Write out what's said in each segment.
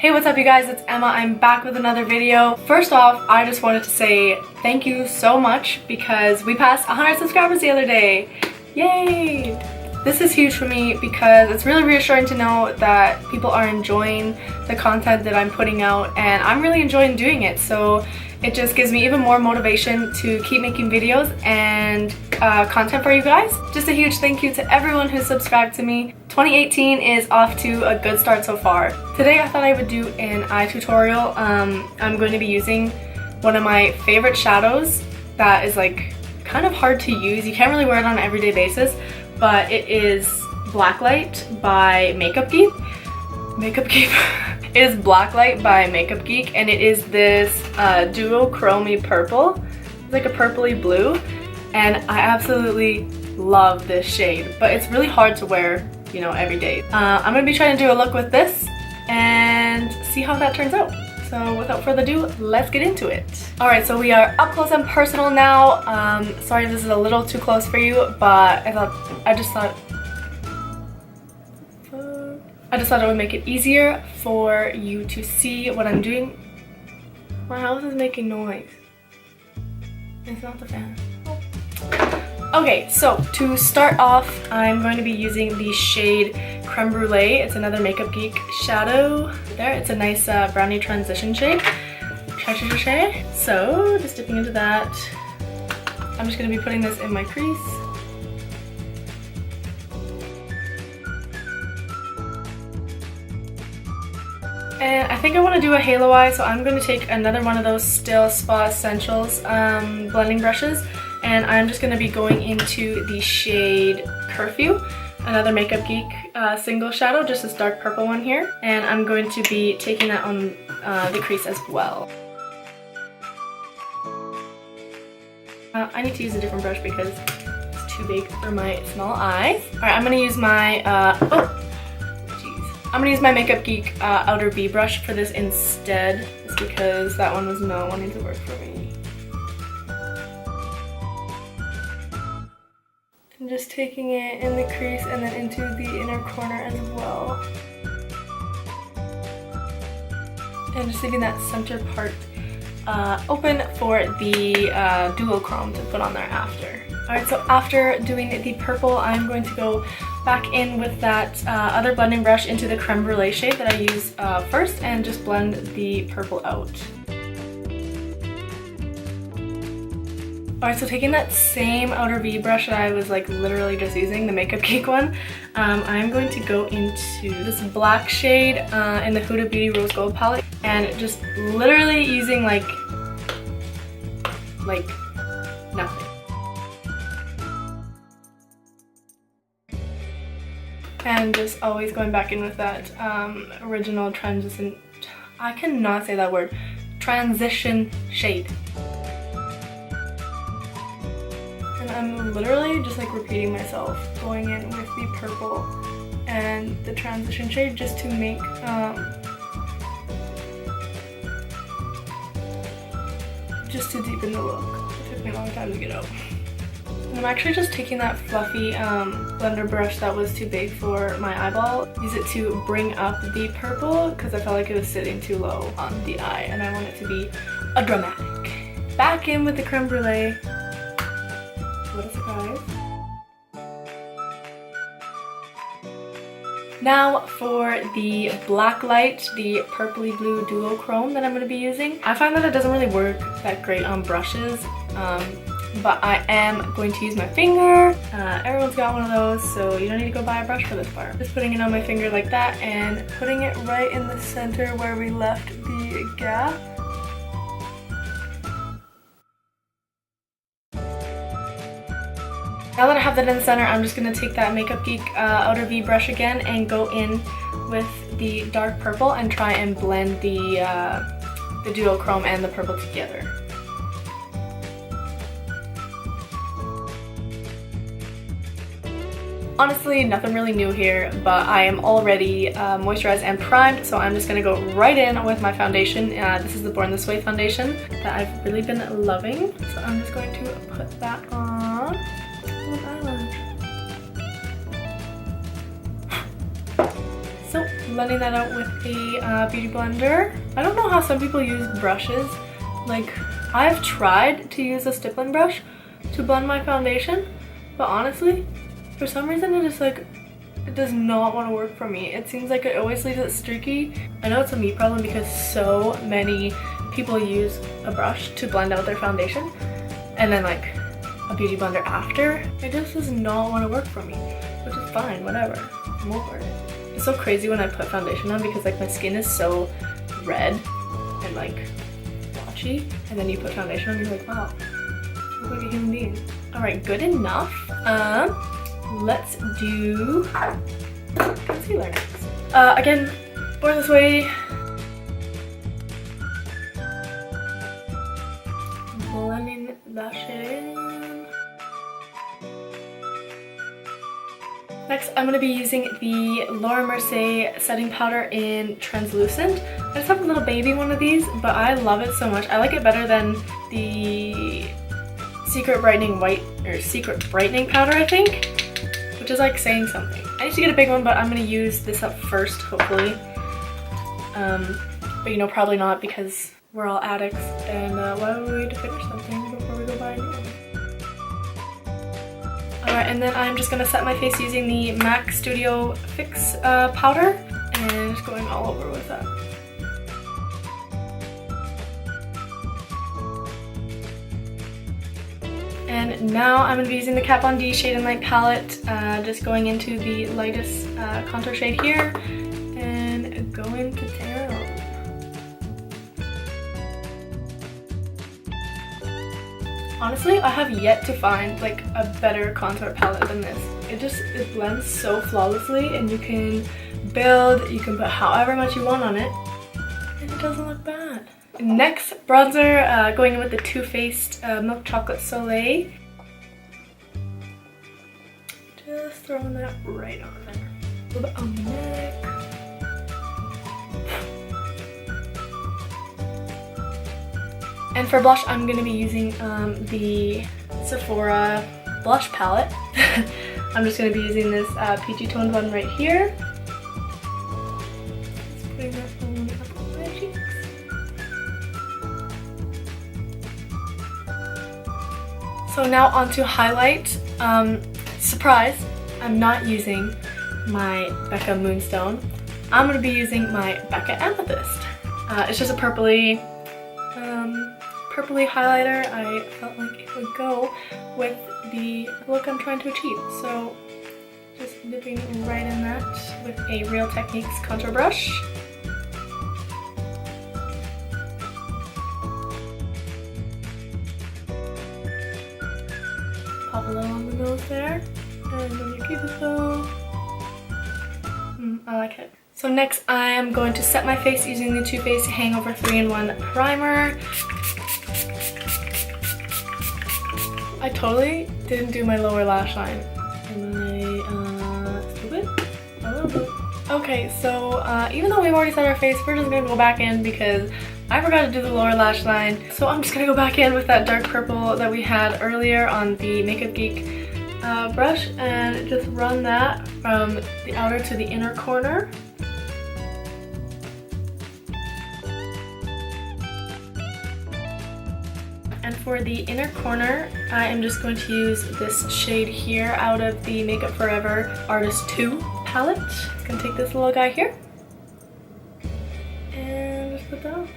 Hey, what's up you guys? It's Emma. I'm back with another video. First off, I just wanted to say thank you so much because we passed 100 subscribers the other day. Yay! This is huge for me because it's really reassuring to know that people are enjoying the content that I'm putting out, and I'm really enjoying doing it. So it just gives me even more motivation to keep making videos and content for you guys. Just a huge thank you to everyone who's subscribed to me. 2018 is off to a good start so far. Today I thought I would do an eye tutorial. I'm going to be using one of my favorite shadows that is like kind of hard to use. You can't really wear it on an everyday basis, but it is Blacklight by Makeup Geek. It is Blacklight by Makeup Geek, and it is this duochrome purple. It's like a purpley blue, and I absolutely love this shade, but it's really hard to wear, you know, every day. I'm gonna be trying to do a look with this and see how that turns out. So without further ado, let's get into it. Alright, so we are up close and personal now. Sorry if this is a little too close for you, but I just thought it would make it easier for you to see what I'm doing. My house is making noise. It's not the fan. Okay, so to start off, I'm going to be using the shade Creme Brulee. It's another Makeup Geek shadow. There, it's a nice brownie transition shade. So, just dipping into that. I'm just going to be putting this in my crease. And I think I want to do a halo eye, so I'm going to take another one of those Still Spa Essentials blending brushes, and I'm just going to be going into the shade Curfew, another Makeup Geek single shadow, just this dark purple one here, and I'm going to be taking that on the crease as well. I need to use a different brush because it's too big for my small eyes. Alright, I'm going to use my I'm gonna use my Makeup Geek outer V brush for this instead, just because that one was not wanting to work for me. I'm just taking it in the crease and then into the inner corner as well. And just leaving that center part open for the duochrome to put on there after. Alright, so after doing the purple, I'm going to go back in with that other blending brush into the Creme Brulee shade that I used first, and just blend the purple out. Alright, so taking that same outer V brush that I was like literally just using, the Makeup Geek one, I'm going to go into this black shade in the Huda Beauty Rose Gold palette, and just literally using like nothing. And just always going back in with that original transition, I cannot say that word, transition shade. And I'm literally just like repeating myself, going in with the purple and the transition shade just to make, just to deepen the look. It took me a long time to get out. I'm actually just taking that fluffy blender brush that was too big for my eyeball. Use it to bring up the purple because I felt like it was sitting too low on the eye and I want it to be a dramatic. Back in with the Creme Brulee. What a surprise. Now for the Blacklight, the purpley blue duochrome that I'm going to be using. I find that it doesn't really work that great on brushes. But I am going to use my finger. Everyone's got one of those, so you don't need to go buy a brush for this part. Just putting it on my finger like that and putting it right in the center where we left the gap. Now that I have that in the center, I'm just going to take that Makeup Geek outer V brush again and go in with the dark purple and try and blend the duochrome and the purple together. Honestly, nothing really new here, but I am already moisturized and primed, so I'm just going to go right in with my foundation. This is the Born This Way foundation that I've really been loving, so I'm just going to put that on. So blending that out with a beauty blender. I don't know how some people use brushes. Like, I've tried to use a stippling brush to blend my foundation, but honestly, for some reason it just like, it does not want to work for me. It seems like it always leaves it streaky. I know it's a me problem because so many people use a brush to blend out their foundation and then like a beauty blender after. It just does not want to work for me, which is fine, whatever. I'm over it. It's so crazy when I put foundation on because like my skin is so red and like blotchy, and then you put foundation on and you're like, wow, I look like a human being. Alright, good enough. Let's do concealer next. Again, born this way. Blending that shit in. Next, I'm going to be using the Laura Mercier setting powder in translucent. I just have a little baby one of these, but I love it so much. I like it better than the Secret Brightening White, or Secret Brightening powder, I think, which is like saying something. I need to get a big one, but I'm going to use this up first, hopefully. But you know, probably not because we're all addicts, and why would we wait to finish something before we go buy a new one? Alright, and then I'm just going to set my face using the MAC Studio Fix powder, and just going all over with that. And now I'm going to be using the Kat Von D Shade and Light palette, just going into the lightest contour shade here, and going to town. Honestly, I have yet to find like a better contour palette than this. It blends so flawlessly, and you can build, you can put however much you want on it, and it doesn't look bad. Next, bronzer, going in with the Too Faced Milk Chocolate Soleil. Just throwing that right on there. A little bit on the neck. And for blush, I'm going to be using the Sephora blush palette. I'm just going to be using this peachy toned one right here. Just putting that on up on my cheeks. So now on to highlight. Surprise, I'm not using my Becca Moonstone. I'm going to be using my Becca Amethyst. It's just a purpley highlighter. I felt like it would go with the look I'm trying to achieve. So just dipping right in that with a Real Techniques contour brush. Pop a little on the nose there, and then your cuticle. I like it. So next I am going to set my face using the Too Faced Hangover 3-in-1 primer. I totally didn't do my lower lash line. Am I stupid? A little bit. Okay, so even though we've already set our face, we're just gonna go back in because I forgot to do the lower lash line. So I'm just gonna go back in with that dark purple that we had earlier on the Makeup Geek brush, and just run that from the outer to the inner corner. And for the inner corner, I am just going to use this shade here out of the Makeup Forever Artist 2 palette. Just gonna take this little guy here and just put that on.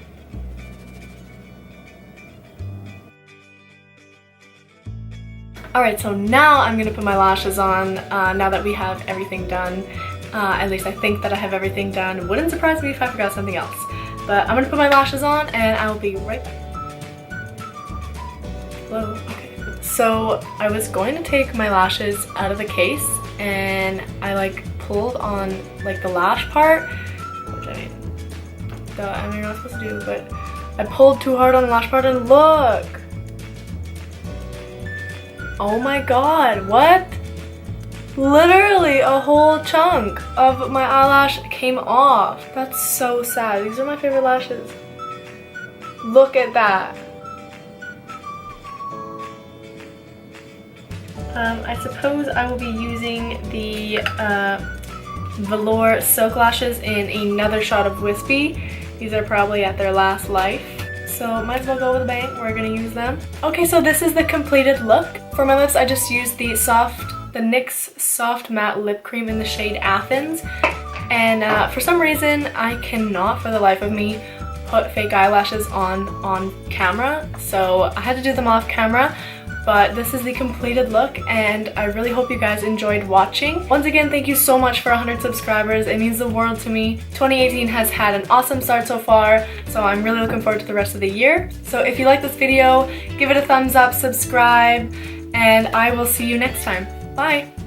Alright, so now I'm gonna put my lashes on now that we have everything done. At least I think that I have everything done. It wouldn't surprise me if I forgot something else. But I'm gonna put my lashes on and I will be right back. Hello. Okay. So I was going to take my lashes out of the case, and I like pulled on like the lash part, which I mean you're not supposed to do, but I pulled too hard on the lash part, and look! Oh my god, what? Literally a whole chunk of my eyelash came off. That's so sad. These are my favorite lashes. Look at that. I suppose I will be using the velour silk lashes in another shot of Wispy. These are probably at their last life, so might as well go with a bang. We're gonna use them. Okay, so this is the completed look. For my lips, I just used the NYX Soft Matte Lip Cream in the shade Athens. And for some reason, I cannot for the life of me put fake eyelashes on camera, so I had to do them off camera. But this is the completed look, and I really hope you guys enjoyed watching. Once again, thank you so much for 100 subscribers. It means the world to me. 2018 has had an awesome start so far, so I'm really looking forward to the rest of the year. So if you like this video, give it a thumbs up, subscribe, and I will see you next time. Bye!